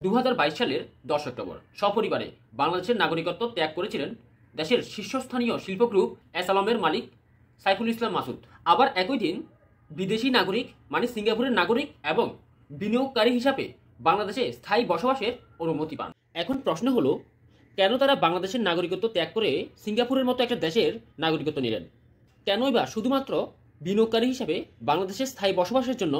2022 সালের 10 অক্টোবর সপরিবারে বাংলাদেশের নাগরিকত্ব ত্যাগ করেছিলেন দেশের শীর্ষস্থানীয় শিল্প গ্রুপ অ্যাসালমের মালিক সাইফুল ইসলাম মাসুদ। আবার একই দিন বিদেশি নাগরিক মানে সিঙ্গাপুরের নাগরিক এবং বিনিয়োগকারী হিসাবে বাংলাদেশে স্থায়ী বসবাসের অনুমতি পান। এখন প্রশ্ন হলো, কেন তারা বাংলাদেশের নাগরিকত্ব ত্যাগ করে সিঙ্গাপুরের মতো একটা দেশের নাগরিকত্ব নিলেন? কেনই বা শুধুমাত্র বিনিয়োগকারী হিসাবে বাংলাদেশের স্থায়ী বসবাসের জন্য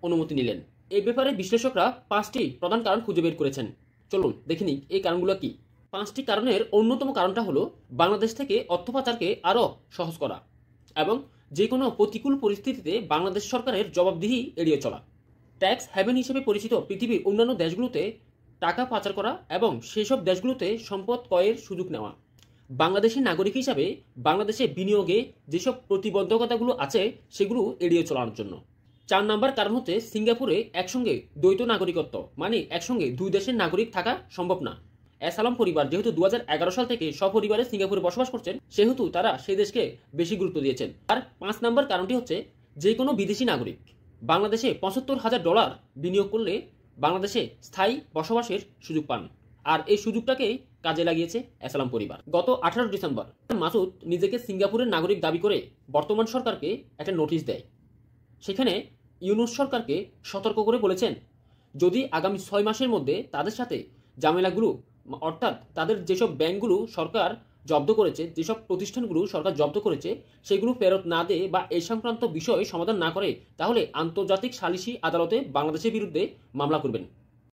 অনুমতি নিলেন? এই ব্যাপারে বিশ্লেষকরা 5টি প্রধান কারণ খুঁজে বের করেছেন। চলুন দেখে নিই এই কারণগুলো কি। 5টি কারণের অন্যতম কারণটা হলো বাংলাদেশ থেকে অর্থ পাচারকে আরও সহজ করা এবং যে কোনো প্রতিকূল পরিস্থিতিতে বাংলাদেশ সরকারের জবাবদিহি এড়িয়ে চলা। ট্যাক্স হ্যাভেন হিসেবে পরিচিত পৃথিবীর অন্যান্য দেশগুলোতে টাকা পাচার করা এবং সেসব দেশগুলোতে সম্পদ ক্রয়ের সুযোগ নেওয়া। বাংলাদেশি নাগরিক হিসাবে বাংলাদেশে বিনিয়োগে যেসব প্রতিবন্ধকতাগুলো আছে সেগুলো এড়িয়ে চলানোর জন্য। 4 নম্বর কারণ হচ্ছে সিঙ্গাপুরে একসঙ্গে দ্বৈত নাগরিকত্ব মানে একসঙ্গে দুই দেশের নাগরিক থাকা সম্ভব না। অ্যাসালম পরিবার যেহেতু 2011 সাল থেকে সপরিবারে সিঙ্গাপুরে বসবাস করছেন, সেহেতু তারা সেই দেশকে বেশি গুরুত্ব দিয়েছেন। আর 5 নম্বর কারণটি হচ্ছে যে কোনো বিদেশি নাগরিক বাংলাদেশে $75,000 বিনিয়োগ করলে বাংলাদেশে স্থায়ী বসবাসের সুযোগ পান। আর এই সুযোগটাকে কাজে লাগিয়েছে অ্যাসালম পরিবার। গত 18 ডিসেম্বর মাসুদ নিজেকে সিঙ্গাপুরের নাগরিক দাবি করে বর্তমান সরকারকে একটা নোটিশ দেয়। সেখানে ইউনূস সরকারকে সতর্ক করে বলেছেন, যদি আগামী 6 মাসের মধ্যে তাদের সাথে ঝামেলাগুলো অর্থাৎ তাদের যেসব ব্যাংকগুলো সরকার জব্দ করেছে, যেসব প্রতিষ্ঠানগুলো সরকার জব্দ করেছে সেগুলো ফেরত না দেয় বা এই সংক্রান্ত বিষয় সমাধান না করে, তাহলে আন্তর্জাতিক সালিসি আদালতে বাংলাদেশের বিরুদ্ধে মামলা করবেন।